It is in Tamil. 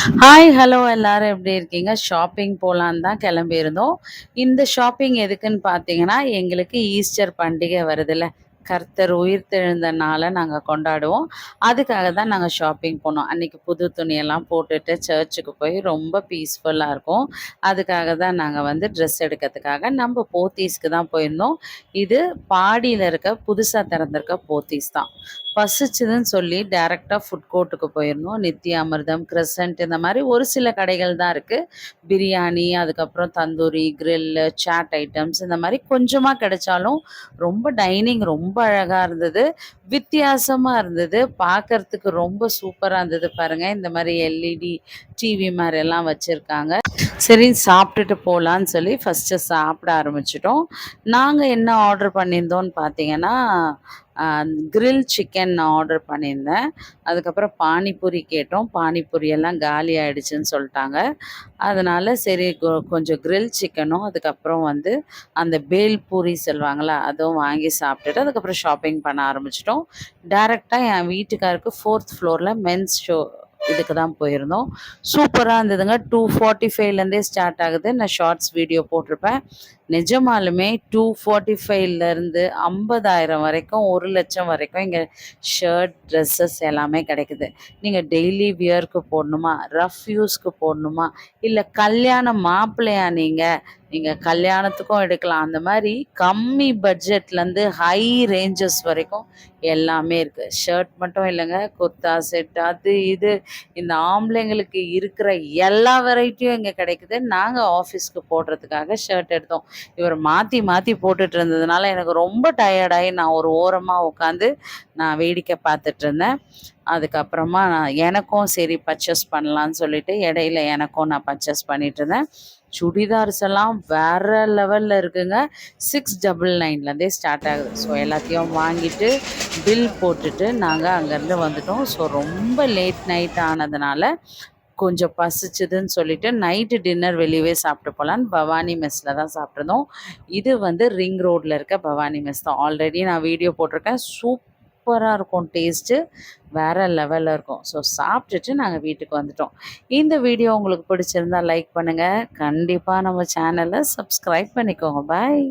ஹாய் ஹலோ எல்லாரும் எப்படி இருக்கீங்க? ஷாப்பிங் போலான்னு தான் கிளம்பியிருந்தோம். இந்த ஷாப்பிங் எதுக்குன்னு பார்த்தீங்கன்னா, எங்களுக்கு ஈஸ்டர் பண்டிகை வருதுல்ல. கர்த்தர் உயிர்த்தெழுந்த நாள நாங்க கொண்டாடுவோம். அதுக்காக தான் நாங்க ஷாப்பிங் போனோம். அன்னைக்கு புது துணியெல்லாம் போட்டுட்டு சர்ச்சுக்கு போய் ரொம்ப பீஸ்ஃபுல்லா இருக்கும். அதுக்காக தான் நாங்க வந்து ட்ரெஸ் எடுக்கிறதுக்காக நம்ம போத்தீஸ்க்கு தான் போயிருந்தோம். இது பாடியில இருக்க புதுசா திறந்திருக்க போத்தீஸ் தான். பசிச்சுதுன்னு சொல்லி டைரக்ட்டா ஃபுட் கோர்ட்டுக்கு போயிருந்தோம். நித்யா அமிர்தம், கிரசன்ட் இந்த மாரி ஒரு சில கடைகள் தான் இருக்கு. பிரியாணி, அதுக்கப்புறம் தந்தூரி, கிரில்லு, சாட் ஐட்டம்ஸ் இந்த மாரி கொஞ்சமா கிடைச்சாலும், ரொம்ப டைனிங் ரொம்ப அழகா இருந்தது. வித்தியாசமா இருந்தது. பார்க்கறதுக்கு ரொம்ப சூப்பரா இருந்தது பாருங்க. இந்த மாரி எல்இடி டிவி மாரியெல்லாம் வச்சிருக்காங்க. சரி சாப்பிட்டுட்டு போலான்னு சொல்லி ஃபர்ஸ்ட்டு சாப்பிட ஆரம்பிச்சுட்டோம். நாங்க என்ன ஆர்டர் பண்ணியிருந்தோம்னு பார்த்தீங்கன்னா, கிரில் சிக்கன் நான் ஆர்டர் பண்ணியிருந்தேன். அதுக்கப்புறம் பானிபூரி கேட்டோம். பானிபூரி எல்லாம் காலி ஆயிடுச்சுன்னு சொல்ட்டாங்க. அதனால சரி கொஞ்சம் கிரில் சிக்கனும், அதுக்கப்புறம் வந்து அந்த பேல் பூரி சொல்லுவாங்கல்ல, அதுவும் வாங்கி சாப்பிட்டுட்டு அதுக்கப்புறம் ஷாப்பிங் பண்ண ஆரம்பிச்சுட்டோம். டைரக்ட்டா என் வீட்டுக்காருக்கு 4த் ஃப்ளோர்ல மென்ஸ் ஷோ இதுக்கு தான் போயிருந்தோம். சூப்பரா இருந்ததுங்க. 245லேருந்தே ஸ்டார்ட் ஆகுது. நான் ஷார்ட்ஸ் வீடியோ போட்டிருப்பேன். நிஜமாலுமே 245லேருந்து 50,000 வரைக்கும் 1,00,000 வரைக்கும் இங்கே ஷர்ட், ட்ரெஸ்ஸஸ் எல்லாமே கிடைக்குது. நீங்கள் டெய்லி வியர்க்கு போடணுமா, ரஃப் யூஸ்க்கு போடணுமா, இல்லை கல்யாண மாப்பிள்ளையா நீங்கள் நீங்கள் கல்யாணத்துக்கும் எடுக்கலாம். அந்த மாதிரி கம்மி பட்ஜெட்லேருந்து ஹை ரேஞ்சஸ் வரைக்கும் எல்லாமே இருக்குது. ஷர்ட் மட்டும் இல்லைங்க, குர்தா செட் அது இது இந்த ஆம்பளைங்களுக்கு இருக்கிற எல்லா வெரைட்டியும் இங்கே கிடைக்குது. நாங்கள் ஆஃபீஸ்க்கு போடுறதுக்காக ஷர்ட் எடுத்தோம். இவர் மாற்றி மாற்றி போட்டுட்டு இருந்ததுனால எனக்கு ரொம்ப டயர்டாகி நான் ஒரு ஓரமாக உட்காந்து நான் வேடிக்கை பார்த்துட்டு இருந்தேன். அதுக்கப்புறமா எனக்கும் சரி பர்ச்சேஸ் பண்ணலான்னு சொல்லிட்டு இடையில எனக்கும் நான் பர்ச்சேஸ் பண்ணிட்டு இருந்தேன். சுடிதார்ஸ் எல்லாம் வேற லெவலில் இருக்குங்க. 699லேருந்தே ஸ்டார்ட் ஆகுது. ஸோ எல்லாத்தையும் வாங்கிட்டு பில் போட்டுட்டு நாங்கள் அங்கேருந்து வந்துட்டோம். ஸோ ரொம்ப லேட் நைட் ஆனதுனால கொஞ்சம் பசிச்சுதுன்னு சொல்லிட்டு நைட்டு டின்னர் வெளியவே சாப்பிட்டு போகலான்னு பவானி மெஸ்ஸில் தான் சாப்பிட்ருந்தோம். இது வந்து ரிங் ரோட்டில் இருக்க பவானி மெஸ் தான். ஆல்ரெடி நான் வீடியோ போட்டிருக்கேன். சூப்பராக இருக்கும் டேஸ்ட்டு. வேறு லெவலில் இருக்கும். ஸோ சாப்பிட்டுட்டு நாங்கள் வீட்டுக்கு வந்துட்டோம். இந்த வீடியோ உங்களுக்கு பிடிச்சிருந்தா லைக் பண்ணுங்கள். கண்டிப்பாக நம்ம சேனலை சப்ஸ்கிரைப் பண்ணிக்கோங்க. பாய்.